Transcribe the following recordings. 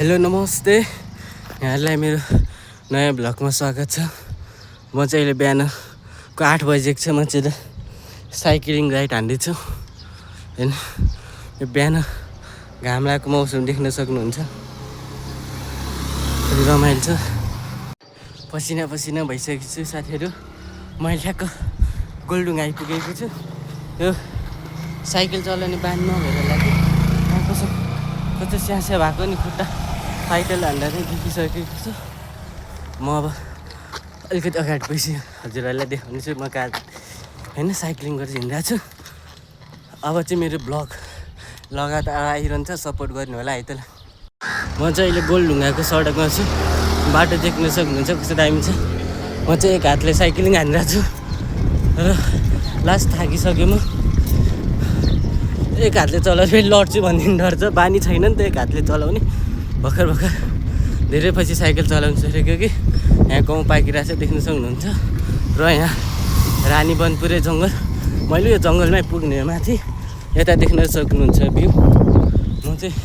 Hello नमस्ते, यहाँलाई मेरो नयाँ भ्लगमा स्वागत छ। म चाहिँ अहिले बिहानको 8 बजेको छ। म चाहिँ साइक्लिङ राइड हान्दैछु हैन। यो बिहान घाम लागेको मौसम देख्न सक्नुहुन्छ, रमाइलो छ। पसिना पसिना भइसकेको छु साथीहरू। मैले ठ्याक्क गोलडुङ आइपुगेको छु। यो साइकल चलाउने बानी नभएर लाग्यो, कस्तो स्यास्या भएको नि खुट्टा साइकल हान्दा चाहिँ दुखिसकेको छु। म अब अलिकति अगाडि पछि हजुरहरूलाई देखाउनेछु म कहाँ होइन साइक्लिङ गरेर हिँडिरहेको छु। अब चाहिँ मेरो ब्लग लगातार आइरहन्छ, सपोर्ट गर्नु होला है त। म चाहिँ अहिले गोलढुङ्गाको सडकमा छु, बाटो देख्न सक्नुहुन्छ कस्तो दामी छ। म चाहिँ एक हातले साइक्लिङ हानिरहेको छु र लास्ट थाकिसक्यो। म एक हातले चलाएर फेरि लड्छु भन्ने डर छ, बानी छैन नि त एक हातले चलाउने। भर्खर धेरै पछि साइकल चलाउनु छोडेको कि यहाँ गाउँ पाकिरहेको छ देख्न सक्नुहुन्छ। र यहाँ रानीवन पुरै जङ्गल, मैले यो जङ्गलमै पुग्ने माथि यता देख्न सक्नुहुन्छ भ्यू। म चाहिँ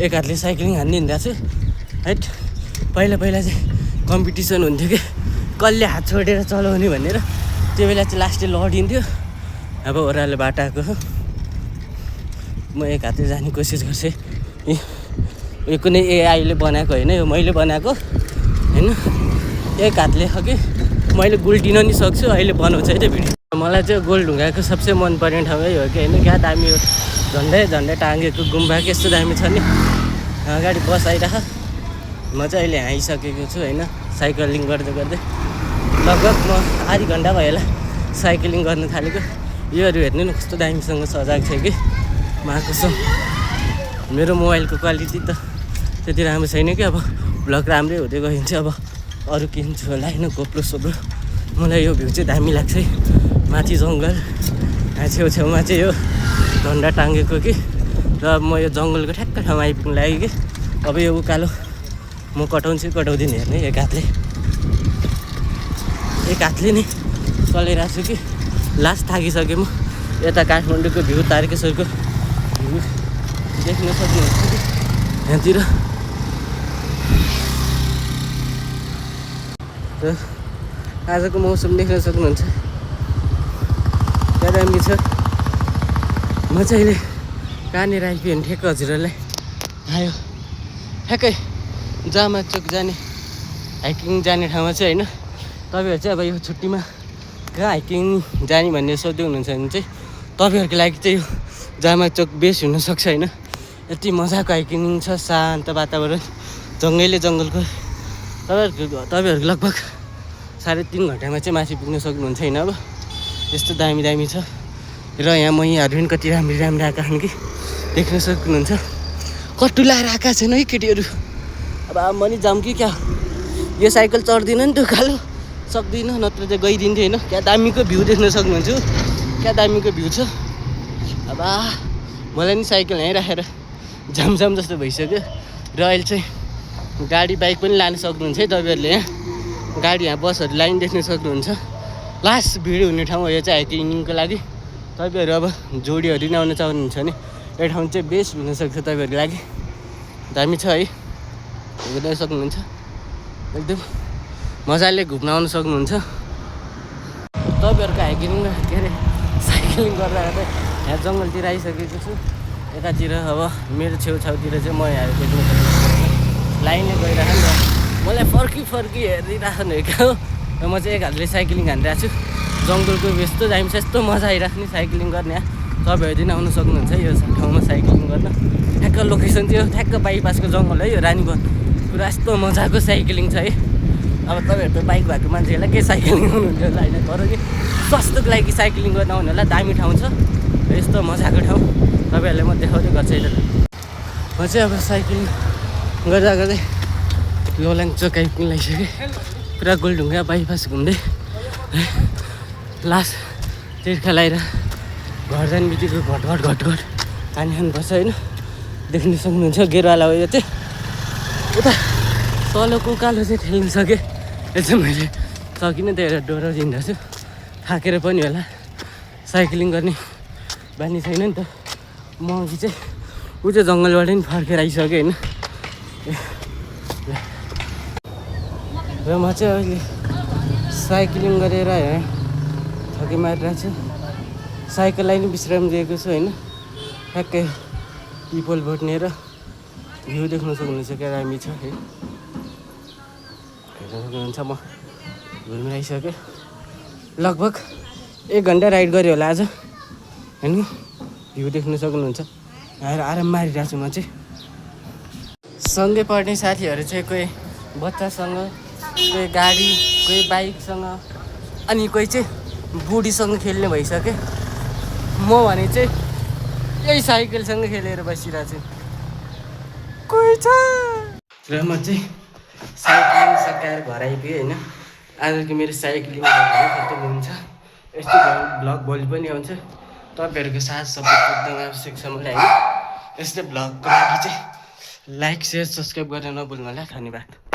एक हातले साइक्लिङ हान्दै हिँडिरहेको छु है। पहिला चाहिँ कम्पिटिसन हुन्थ्यो कि कसले हात छोडेर चलाउने भनेर, त्यो बेला चाहिँ लास्टै लडिन्थ्यो। अब ओह्रालो बाटो आएको हो, म एक हातले जाने कोसिस गर्छु। यो कुनै एआईले बनाएको होइन, यो मैले बनाएको होइन। एक हातले हो कि मैले गुल्टिन नि सक्छु, अहिले बनाउँछ है त्यो भिडियो। मलाई चाहिँ गोलढुङ्गाको सबसे मनपर्ने ठाउँ है हो कि होइन। क्या दामी हो, झन्डै टाँगेको गुम्बा कस्तो दामी छ नि। अगाडि बस आइरह। म चाहिँ अहिले आइसकेको छु होइन, साइक्लिङ गर्दै लगभग म आधी घन्टा भयो होला साइक्लिङ गर्न थालेको। योहरू हेर्नु न कस्तो दामीसँग सजाएको छ कि माको छ। मेरो मोबाइलको क्वालिटी त त्यति राम्रो छैन कि अब भ्लग राम्रै हुँदै गयो भने चाहिँ अब अरू किन्छु होला होइन, गोप्रो सोप्रो। मलाई यो भ्यू चाहिँ दामी लाग्छ है, माथि जङ्गल, छेउछेउमा चाहिँ यो झन्डा टाँगेको कि। र म यो जङ्गलको ठ्याक्क ठाउँमा आइपुग्नु लाग्यो कि। अब यो उकालो म कटाउँदिनँ हेर्ने। एक हातले नै चलाइरहेको छु कि लास्ट थाकिसकेँ म। यता काठमाडौँको भ्यू, तारकेश्वरको भ्यू देख्न सक्नुहुन्छ कि यहाँतिर। र आजको मौसम देख्न सक्नुहुन्छ, क्या दामी छ। म चाहिँ अहिले कहाँनिर आइपुगेँ भने ठ्याक्क हजुरहरूलाई आयो ठ्याक्कै जामा चोक जाने हाइकिङ जाने ठाउँमा चाहिँ होइन। तपाईँहरू चाहिँ अब यो छुट्टीमा कहाँ हाइकिङ जाने भन्ने सोध्दै हुनुहुन्छ भने चाहिँ तपाईँहरूको लागि चाहिँ यो जामा चोक बेस्ट हुनसक्छ होइन। यति मजाको हाइकिङ छ, शान्त वातावरण, जङ्गलको। तपाईँहरूको लगभग 3.5 घन्टामा चाहिँ माथि पुग्न सक्नुहुन्छ होइन। अब यस्तो दामी छ। र यहाँ मैयाहरू पनि कति राम्रो आएका छन् कि देख्न सक्नुहुन्छ। कट्टु लाएर आएका छैन है केटीहरू। अब म नि जाऊँ कि क्या, यो साइकल चढ्दिनँ नि त उकालो, सक्दिनँ, नत्र चाहिँ गइदिन्थ्यो होइन। क्या दामीको भ्यू देख्न सक्नुहुन्छ, क्या दामीको भ्यू छ। अब मलाई नि साइकल यहीँ राखेर जाम जस्तो भइसक्यो। र अहिले चाहिँ गाडी बाइक पनि लान सक्नुहुन्छ है तपाईँहरूले। यहाँ गाडी, यहाँ बसहरू लाइन देख्न सक्नुहुन्छ। लास्ट भिड हुने ठाउँ हो यो चाहिँ हाइकिङको लागि। तपाईँहरू अब जोडीहरू नै आउन चाहनुहुन्छ भने यो ठाउँ चाहिँ बेस्ट हुनसक्छ तपाईँहरूको लागि। दामी छ है, हेर्न सक्नुहुन्छ। एकदम मजाले घुम्न आउनु सक्नुहुन्छ। तपाईँहरूको हाइकिङमा के अरे साइक्लिङ गर्दा यहाँ जङ्गलतिर आइसकेको छु। यतातिर अब मेरो छेउछाउतिर चाहिँ म यहाँ देख्न सक्नुहुन्छ लाइनले गइरहेको नि त। मलाई फर्की हेरिरहेको नि क्या हो। र म चाहिँ एक हातले साइक्लिङ हानिरहेको छु। जङ्गलको यस्तो दामी छ, यस्तो मजा आइराख्ने साइक्लिङ गर्ने। यहाँ तपाईँहरू दिन आउनु सक्नुहुन्छ यो ठाउँमा साइक्लिङ गर्न। ठ्याक्क लोकेसन थियो, ठ्याक्क बाइपासको जङ्गल है यो रानीवन। पुरा यस्तो मजाको साइक्लिङ छ है। अब तपाईँहरू त बाइक भएको मान्छेहरूलाई के साइक्लिङ गर्नुहुन्थ्यो होला होइन, तर कि स्वास्थ्यको लागि साइक्लिङ गर्न आउनु होला। दामी ठाउँ छ, यस्तो मजाको ठाउँ तपाईँहरूलाई म देखाउँदै गर्छु है। म चाहिँ अब साइक्लिङ गर्दै लोलाङ चोक आइपुग्नु लागिसकेँ। पुरा गोलढुङ्गा बाइपास घुम्दै लास्ट तिर्खा लगाएर घर जाने बित्तिकै घट पानी खानुपर्छ होइन। देख्न सक्नुहुन्छ गेरुवाला हो यो चाहिँ। उता तलको उकालो चाहिँ ठेल्न सकेँ। यो चाहिँ मैले सकिनँ, त्यही भएर डोरो हिँड्दा छु। थाकेर पनि होला, साइक्लिङ गर्ने बानी छैन नि त। म अघि चाहिँ ऊ चाहिँ जङ्गलबाट नि फर्केर आइसकेँ होइन। र म चाहिँ अहिले साइक्लिङ गरेर होइन थकी मारिरहेको छु। साइकललाई नि विश्राम दिएको छु होइन। ठ्याक्कै पिपल भोट्नेर भ्यू देख्न सक्नुहुन्छ क्या दामी छ है। हेर्न सक्नुहुन्छ म घुमिरहेसकेँ। लगभग 1 घन्टा राइड गऱ्यो होला आज होइन। भ्यू देख्न सक्नुहुन्छ। आएर आराम मारिरहेको छु म चाहिँ। सँगै पढ्ने साथीहरू चाहिँ कोही बच्चासँग, कोही गाडी, कोही बाइकसँग, अनि कोही चाहिँ बुढीसँग खेल्ने भइसक्यो। म भने चाहिँ यही साइकलसँग खेलेर बसिरहेको छु। कोही छ र म चाहिँ साइक्लिङ सकाएर घर आइपुगेँ होइन। आजको मेरो साइक्लिङ खत्तम हुन्छ। यस्तो भ्लग भोलि पनि आउँछ। तपाईँहरूको साथ सपोर्ट एकदम आवश्यक छ मलाई होइन। यस्तै भ्लगको लागि चाहिँ लाइक, सेयर, सब्सक्राइब गर्न नभुल्नु होला। धन्यवाद।